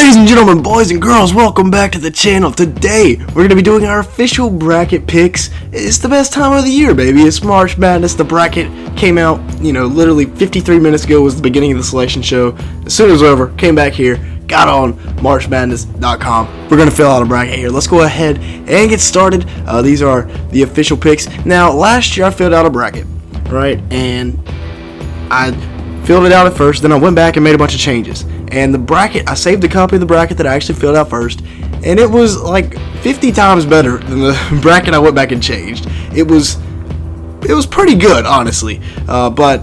Ladies and gentlemen, boys and girls, welcome back to the channel. Today, we're going to be doing our official bracket picks. It's the best time of the year, baby. It's March Madness. The bracket came out, literally 53 minutes ago was the beginning of the selection show. As soon as it was over, came back here, got on marchmadness.com. We're going to fill out a bracket here. Let's go ahead and get started. These are the official picks. Now, last year I filled out a bracket, right? And I filled it out at first, then I went back and made a bunch of changes. And the bracket, I saved a copy of the bracket that I actually filled out first, and it was like 50 times better than the bracket I went back and changed. It was pretty good, honestly. But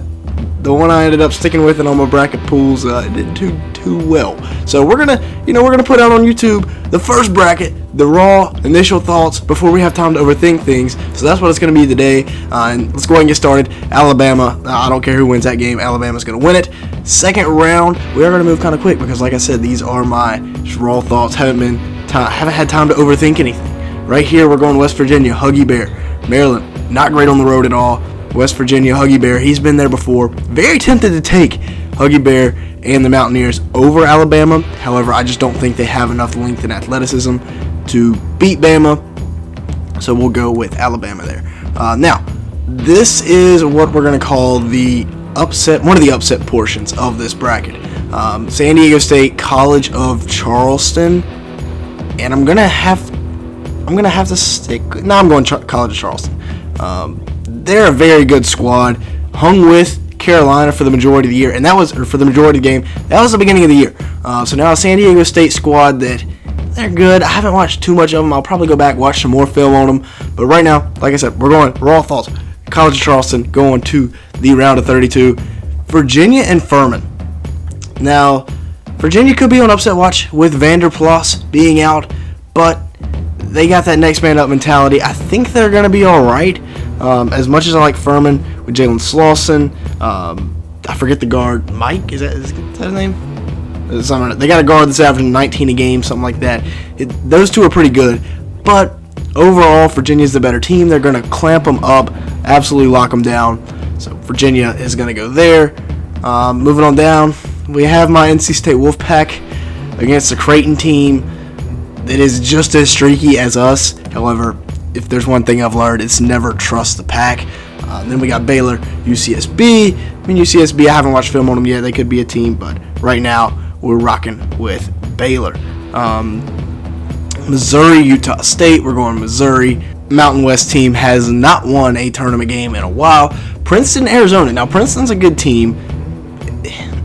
the one I ended up sticking with in all my bracket pools didn't do too well. So we're gonna put out on YouTube the first bracket, the raw initial thoughts before we have time to overthink things. So that's what it's gonna be today. And let's go ahead and get started. Alabama. I don't care who wins that game. Alabama's gonna win it. Second round, we are gonna move kind of quick because, like I said, these are my raw thoughts. Haven't had time to overthink anything. Right here, we're going West Virginia, Huggy Bear. Maryland, not great on the road at all. West Virginia, Huggy Bear, he's been there before. Very tempted to take Huggy Bear and the Mountaineers over Alabama. However, I just don't think they have enough length and athleticism to beat Bama. So we'll go with Alabama there. Now, this is what we're going to call the upset, one of the upset portions of this bracket. San Diego State, College of Charleston, and I'm gonna have to stick. No, I'm going College of Charleston. They're a very good squad, hung with Carolina for the majority of the year, and that was for the majority of the game. That was the beginning of the year. So now a San Diego State squad that they're good. I haven't watched too much of them. I'll probably go back watch some more film on them. But right now, like I said, we're going raw thoughts. College of Charleston going to the round of 32. Virginia and Furman. Now, Virginia could be on upset watch with Vanderplas being out, but they got that next man up mentality. I think they're going to be all right. As much as I like Furman with Jalen Slauson, I forget the guard. Mike, is that his name? They got a guard that's averaging 19 a game, something like that. Those two are pretty good, but overall, Virginia's the better team. They're going to clamp them up, absolutely lock them down. So Virginia is going to go there. Moving on down, we have my NC State Wolfpack against the Creighton team that is just as streaky as us. However, if there's one thing I've learned, it's never trust the pack. Then we got Baylor, UCSB. UCSB, I haven't watched film on them yet. They could be a team, but right now we're rocking with Baylor. Missouri, Utah State. We're going Missouri. Mountain West team has not won a tournament game in a while. Princeton, Arizona. Now, Princeton's a good team.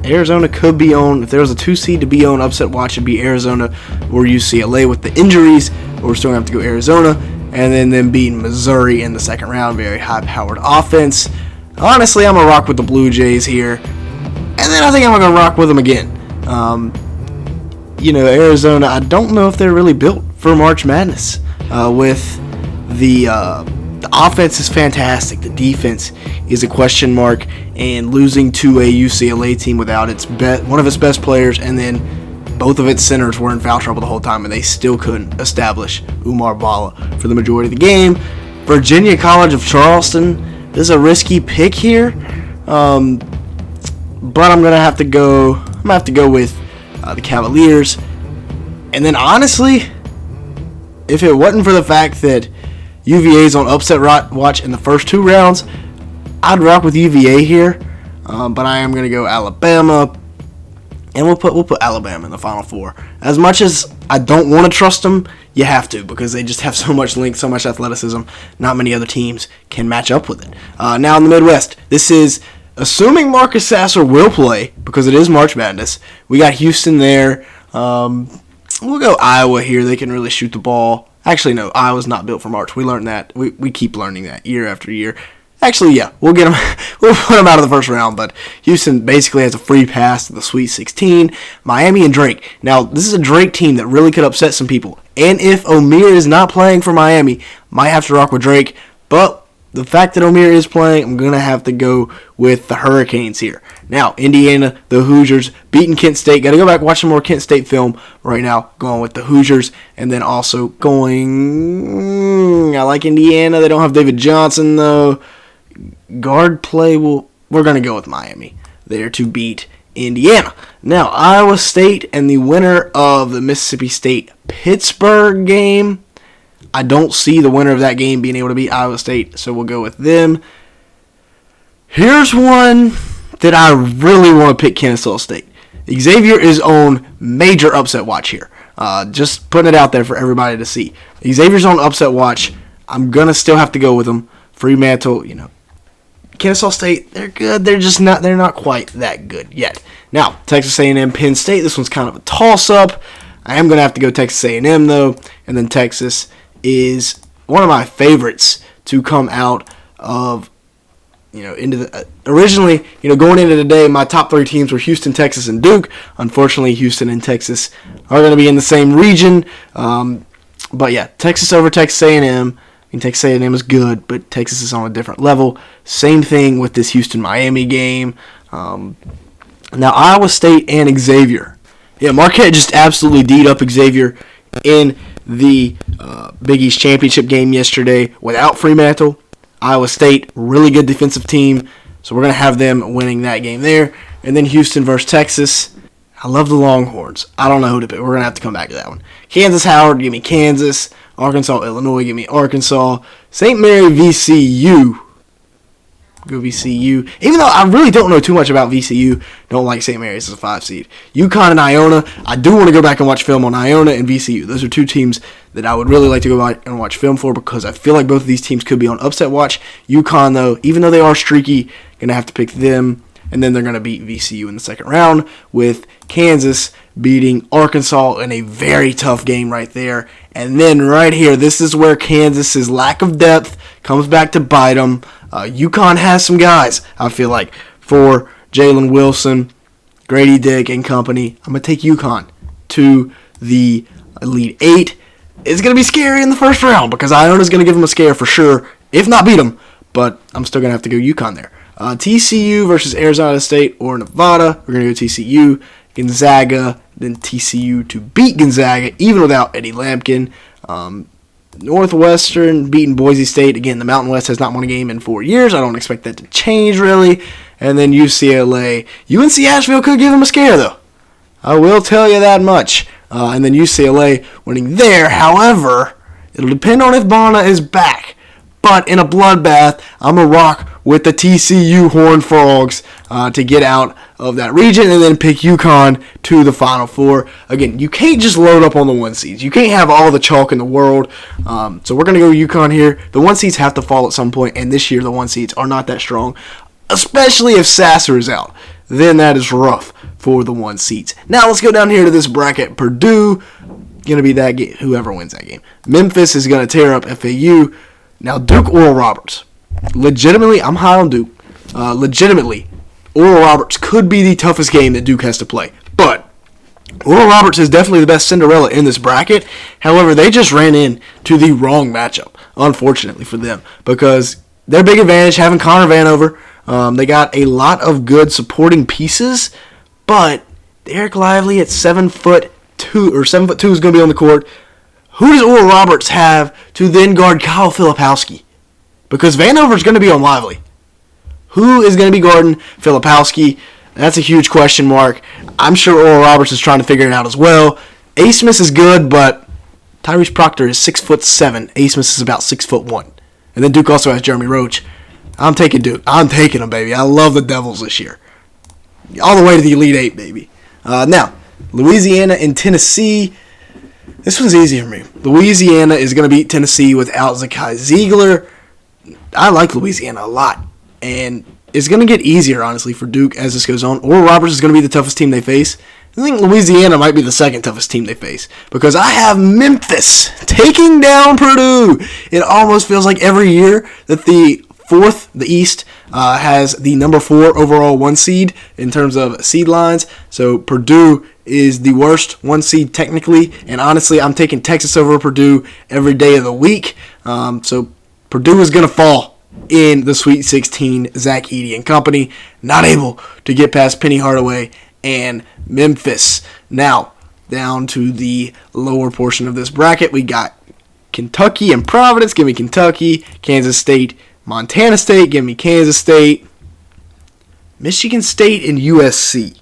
Arizona could be on, if there was a 2 seed to be on upset watch, it'd be Arizona or UCLA with the injuries. But we're still going to have to go Arizona. And then them beating Missouri in the second round. Very high-powered offense. Honestly, I'm going to rock with the Blue Jays here. And then I think I'm going to rock with them again. Arizona, I don't know if they're really built for March Madness. With the offense is fantastic. The defense is a question mark. And losing to a UCLA team without one of its best players, and then both of its centers were in foul trouble the whole time, and they still couldn't establish Oumar Balla for the majority of the game. Virginia College of Charleston, this is a risky pick here, but I'm gonna have to go with the Cavaliers. And then honestly, if it wasn't for the fact that UVA's on upset watch in the first two rounds, I'd rock with UVA here. But I am gonna go Alabama. And we'll put Alabama in the Final Four. As much as I don't want to trust them, you have to, because they just have so much length, so much athleticism. Not many other teams can match up with it. Now in the Midwest, this is assuming Marcus Sasser will play, because it is March Madness. We got Houston there. We'll go Iowa here. They can really shoot the ball. Actually, no, Iowa's not built for March. We learned that. We keep learning that year after year. Actually, yeah, we'll get them. We'll put them out of the first round, but Houston basically has a free pass to the Sweet 16. Miami and Drake. Now, this is a Drake team that really could upset some people. And if Omier is not playing for Miami, might have to rock with Drake. But the fact that Omier is playing, I'm going to have to go with the Hurricanes here. Now, Indiana, the Hoosiers, beating Kent State. Got to go back and watch some more Kent State film right now. Going with the Hoosiers. And then also going, I like Indiana. They don't have David Johnson, though. Guard play, we're going to go with Miami there to beat Indiana. Now, Iowa State and the winner of the Mississippi State-Pittsburgh game. I don't see the winner of that game being able to beat Iowa State, so we'll go with them. Here's one that I really want to pick Kennesaw State. Xavier is on major upset watch here. Just putting it out there for everybody to see. Xavier's on upset watch. I'm going to still have to go with them. Fremantle, Kennesaw State, they're good. They're not quite that good yet. Now, Texas A&M, Penn State, this one's kind of a toss-up. I am going to have to go Texas A&M, though. And then Texas is one of my favorites to come out of, into the originally, going into today, my top 3 teams were Houston, Texas, and Duke. Unfortunately, Houston and Texas are going to be in the same region. But yeah, Texas over Texas A&M. Texas A&M is good, but Texas is on a different level. Same thing with this Houston-Miami game. Now, Iowa State and Xavier. Yeah, Marquette just absolutely D'd up Xavier in the Big East Championship game yesterday without Fremantle. Iowa State, really good defensive team, so we're going to have them winning that game there. And then Houston versus Texas. I love the Longhorns. I don't know who to pick. We're going to have to come back to that one. Kansas Howard, give me Kansas. Arkansas Illinois, give me Arkansas. St. Mary VCU. Go VCU. Even though I really don't know too much about VCU, don't like St. Mary's as a 5 seed. UConn and Iona. I do want to go back and watch film on Iona and VCU. Those are 2 teams that I would really like to go back and watch film for because I feel like both of these teams could be on upset watch. UConn, though, even though they are streaky, going to have to pick them. And then they're going to beat VCU in the second round with Kansas beating Arkansas in a very tough game right there. And then right here, this is where Kansas's lack of depth comes back to bite them. UConn has some guys, I feel like, for Jalen Wilson, Grady Dick, and company. I'm going to take UConn to the Elite 8. It's going to be scary in the first round because Iona's going to give them a scare for sure, if not beat them. But I'm still going to have to go UConn there. TCU versus Arizona State or Nevada. We're going to go TCU. Gonzaga, then TCU to beat Gonzaga, even without Eddie Lampkin. Northwestern beating Boise State. Again, the Mountain West has not won a game in 4 years. I don't expect that to change, really. And then UCLA. UNC Asheville could give them a scare, though. I will tell you that much. And then UCLA winning there. However, it'll depend on if Bonna is back. But in a bloodbath, I'm going to rock with the TCU Horned Frogs to get out of that region and then pick UConn to the Final Four. Again, you can't just load up on the 1 seeds. You can't have all the chalk in the world. So we're going to go UConn here. The 1 seeds have to fall at some point, and this year the 1 seeds are not that strong, especially if Sasser is out. Then that is rough for the 1 seeds. Now let's go down here to this bracket. Purdue, going to be that game, whoever wins that game. Memphis is going to tear up FAU. Now, Duke, Oral Roberts. Legitimately, I'm high on Duke. Legitimately, Oral Roberts could be the toughest game that Duke has to play. But Oral Roberts is definitely the best Cinderella in this bracket. However, they just ran into the wrong matchup, unfortunately for them, because their big advantage having Connor Vanover. They got a lot of good supporting pieces, but Derek Lively at 7'2" is going to be on the court. Who does Oral Roberts have to then guard Kyle Filipowski? Because Vanover is going to be on Lively. Who is going to be guarding Filipowski? That's a huge question mark. I'm sure Oral Roberts is trying to figure it out as well. A. Smith is good, but Tyrese Proctor is 6'7". A. Smith is about 6'1". And then Duke also has Jeremy Roach. I'm taking Duke. I'm taking them, baby. I love the Devils this year. All the way to the Elite 8, baby. Now, Louisiana and Tennessee. This one's easy for me. Louisiana is going to beat Tennessee without Zakai Ziegler. I like Louisiana a lot. And it's going to get easier, honestly, for Duke as this goes on. Oral Roberts is going to be the toughest team they face. I think Louisiana might be the second toughest team they face. Because I have Memphis taking down Purdue. It almost feels like every year that the East has the number 4 overall 1 seed in terms of seed lines. So Purdue is the worst 1 seed technically. And honestly, I'm taking Texas over Purdue every day of the week. So Purdue is going to fall in the Sweet 16. Zach Edey and company not able to get past Penny Hardaway and Memphis. Now, down to the lower portion of this bracket, we got Kentucky and Providence. Give me Kentucky. Kansas State, Montana State. Give me Kansas State. Michigan State and USC.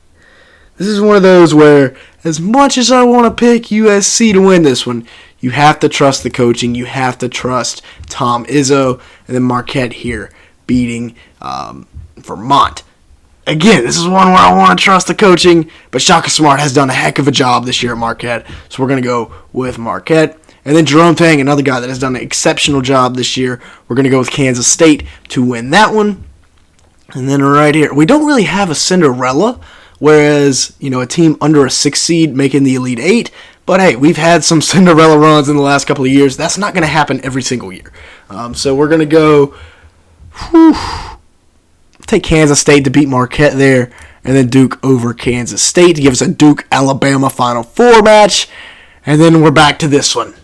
This is one of those where, as much as I want to pick USC to win this one, you have to trust the coaching. You have to trust Tom Izzo, and then Marquette here beating Vermont. Again, this is one where I want to trust the coaching, but Shaka Smart has done a heck of a job this year at Marquette, so we're going to go with Marquette. And then Jerome Tang, another guy that has done an exceptional job this year, we're going to go with Kansas State to win that one. And then right here, we don't really have a Cinderella, whereas, a team under a 6 seed making the Elite Eight. But hey, we've had some Cinderella runs in the last couple of years. That's not going to happen every single year. So we're going to go, take Kansas State to beat Marquette there, and then Duke over Kansas State to give us a Duke-Alabama Final Four match. And then we're back to this one.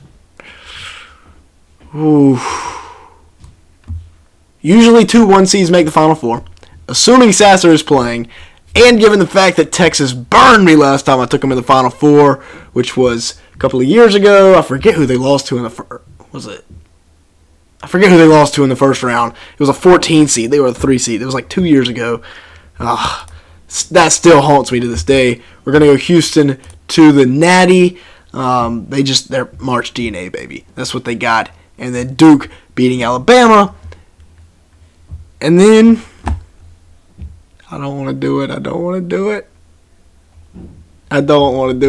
Usually 2 1 seeds make the Final Four. Assuming Sasser is playing, and given the fact that Texas burned me last time I took them in the Final Four, which was a couple of years ago. I forget who they lost to in the first. I forget who they lost to in the first round. It was a 14 seed. They were a 3 seed. It was like 2 years ago. That still haunts me to this day. We're going to go Houston to the Natty. They're March DNA, baby. That's what they got. And then Duke beating Alabama. And then, I don't want to do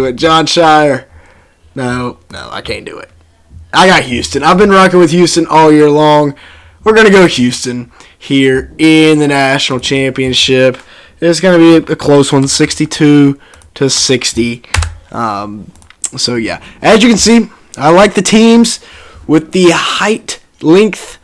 it. John Shire. No, I can't do it. I got Houston. I've been rocking with Houston all year long. We're going to go Houston here in the national championship. It's going to be a close one, 62-60. So, yeah. As you can see, I like the teams with the height, length.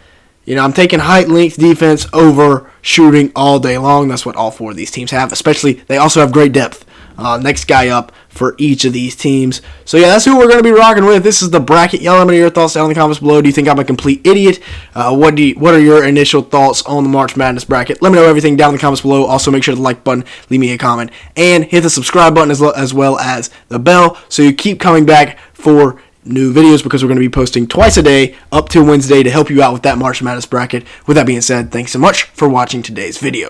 I'm taking height, length, defense over shooting all day long. That's what all 4 of these teams have. Especially, they also have great depth. Next guy up for each of these teams. So, yeah, that's who we're going to be rocking with. This is the bracket. Y'all let me know your thoughts down in the comments below. Do you think I'm a complete idiot? What are your initial thoughts on the March Madness bracket? Let me know everything down in the comments below. Also, make sure to like button, leave me a comment, and hit the subscribe button as well as the bell so you keep coming back for new videos, because we're going to be posting twice a day up till Wednesday to help you out with that March Madness bracket. With that being said, thanks so much for watching today's video.